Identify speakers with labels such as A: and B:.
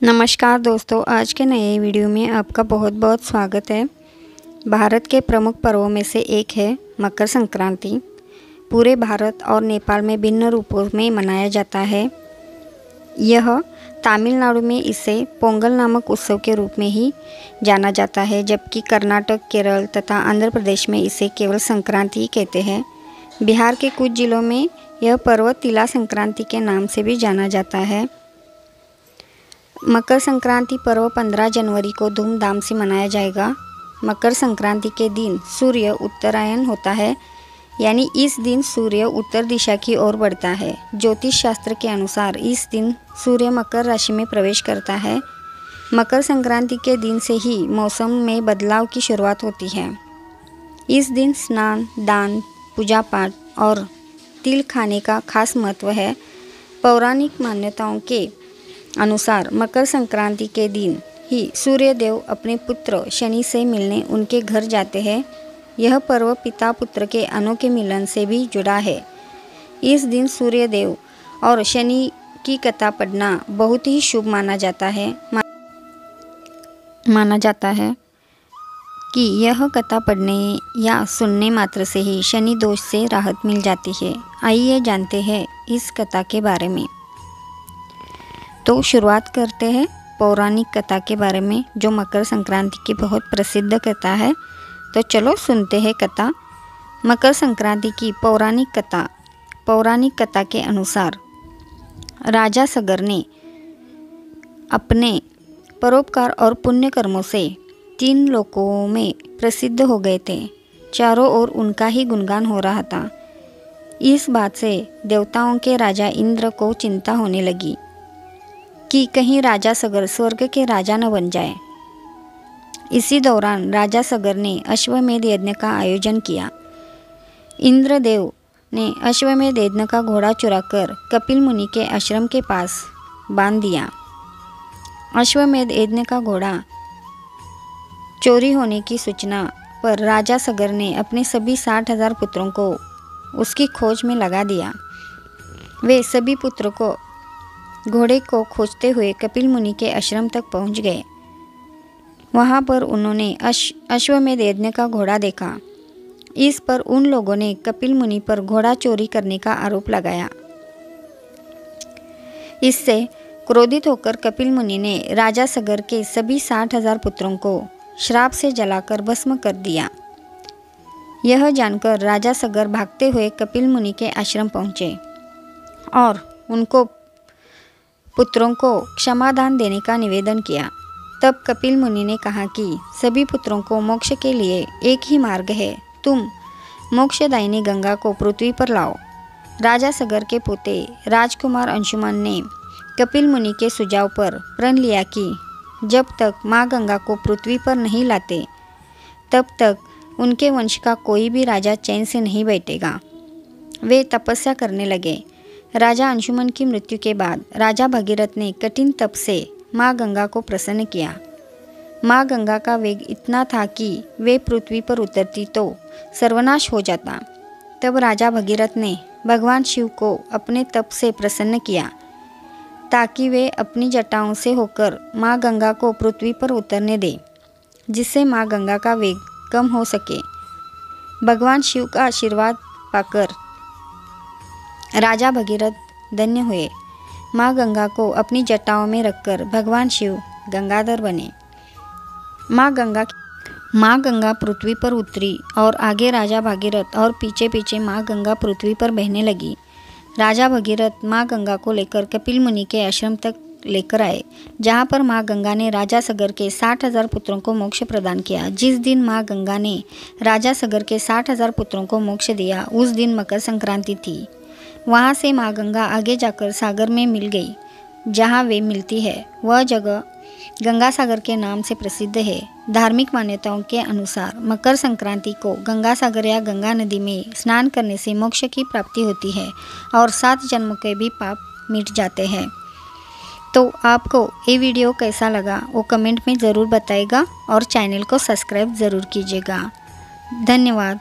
A: नमस्कार दोस्तों, आज के नए वीडियो में आपका बहुत बहुत स्वागत है। भारत के प्रमुख पर्वों में से एक है मकर संक्रांति। पूरे भारत और नेपाल में भिन्न रूपों में मनाया जाता है। यह तमिलनाडु में इसे पोंगल नामक उत्सव के रूप में ही जाना जाता है, जबकि कर्नाटक, केरल तथा आंध्र प्रदेश में इसे केवल संक्रांति कहते हैं। बिहार के कुछ जिलों में यह पर्व तिला संक्रांति के नाम से भी जाना जाता है। मकर संक्रांति पर्व 15 जनवरी को धूमधाम से मनाया जाएगा। मकर संक्रांति के दिन सूर्य उत्तरायण होता है, यानी इस दिन सूर्य उत्तर दिशा की ओर बढ़ता है। ज्योतिष शास्त्र के अनुसार इस दिन सूर्य मकर राशि में प्रवेश करता है। मकर संक्रांति के दिन से ही मौसम में बदलाव की शुरुआत होती है। इस दिन स्नान, दान, पूजा पाठ और तिल खाने का खास महत्व है। पौराणिक मान्यताओं के अनुसार मकर संक्रांति के दिन ही सूर्य देव अपने पुत्र शनि से मिलने उनके घर जाते हैं। यह पर्व पिता पुत्र के अनोखे मिलन से भी जुड़ा है। इस दिन सूर्य देव और शनि की कथा पढ़ना बहुत ही शुभ माना जाता है कि यह कथा पढ़ने या सुनने मात्र से ही शनि दोष से राहत मिल जाती है। आइए जानते हैं इस कथा के बारे में। तो शुरुआत करते हैं पौराणिक कथा के बारे में, जो मकर संक्रांति की बहुत प्रसिद्ध कथा है। तो चलो सुनते हैं कथा। मकर संक्रांति की पौराणिक कथा के अनुसार राजा सगर ने अपने परोपकार और पुण्य कर्मों से 3 लोकों में प्रसिद्ध हो गए थे। चारों ओर उनका ही गुणगान हो रहा था। इस बात से देवताओं के राजा इंद्र को चिंता होने लगी कि कहीं राजा सगर स्वर्ग के राजा न बन जाए। इसी दौरान राजा सगर ने अश्वमेध यज्ञ का आयोजन किया। इंद्रदेव ने अश्वमेध यज्ञ का घोड़ा चुराकर कपिल मुनि के आश्रम के पास बांध दिया। अश्वमेध यज्ञ का घोड़ा चोरी होने की सूचना पर राजा सगर ने अपने सभी 60,000 पुत्रों को उसकी खोज में लगा दिया। वे सभी पुत्रों को घोड़े को खोजते हुए कपिल मुनि के आश्रम तक पहुंच गए। वहां पर उन्होंने अश्वमेध यज्ञ का घोड़ा देखा। इस पर उन लोगों ने कपिल मुनि पर घोड़ा चोरी करने का आरोप लगाया। इससे क्रोधित होकर कपिल मुनि ने राजा सगर के सभी 60,000 पुत्रों को श्राप से जलाकर भस्म कर दिया। यह जानकर राजा सगर भागते हुए कपिल मुनि के आश्रम पहुंचे और उनको पुत्रों को क्षमादान देने का निवेदन किया। तब कपिल मुनि ने कहा कि सभी पुत्रों को मोक्ष के लिए एक ही मार्ग है, तुम मोक्षदायिनी गंगा को पृथ्वी पर लाओ। राजा सगर के पोते राजकुमार अंशुमन ने कपिल मुनि के सुझाव पर प्रण लिया कि जब तक माँ गंगा को पृथ्वी पर नहीं लाते, तब तक उनके वंश का कोई भी राजा चैन से नहीं बैठेगा। वे तपस्या करने लगे। राजा अंशुमन की मृत्यु के बाद राजा भगीरथ ने कठिन तप से माँ गंगा को प्रसन्न किया। माँ गंगा का वेग इतना था कि वे पृथ्वी पर उतरती तो सर्वनाश हो जाता। तब राजा भगीरथ ने भगवान शिव को अपने तप से प्रसन्न किया ताकि वे अपनी जटाओं से होकर माँ गंगा को पृथ्वी पर उतरने दें, जिससे माँ गंगा का वेग कम हो सके। भगवान शिव का आशीर्वाद पाकर राजा भगीरथ धन्य हुए। माँ गंगा को अपनी जटाओं में रखकर भगवान शिव गंगाधर बने। माँ गंगा पृथ्वी पर उतरी और आगे राजा भगीरथ और पीछे पीछे माँ गंगा पृथ्वी पर बहने लगी। राजा भगीरथ माँ गंगा को लेकर कपिल मुनि के आश्रम तक लेकर आए, जहाँ पर माँ गंगा ने राजा सगर के 60,000 पुत्रों को मोक्ष प्रदान किया। जिस दिन माँ गंगा ने राजा सगर के 60,000 पुत्रों को मोक्ष दिया, उस दिन मकर संक्रांति थी। वहाँ से माँ गंगा आगे जाकर सागर में मिल गई। जहाँ वे मिलती है वह जगह गंगा सागर के नाम से प्रसिद्ध है। धार्मिक मान्यताओं के अनुसार मकर संक्रांति को गंगा सागर या गंगा नदी में स्नान करने से मोक्ष की प्राप्ति होती है और 7 जन्मों के भी पाप मिट जाते हैं। तो आपको ये वीडियो कैसा लगा वो कमेंट में ज़रूर बताइएगा और चैनल को सब्सक्राइब ज़रूर कीजिएगा। धन्यवाद।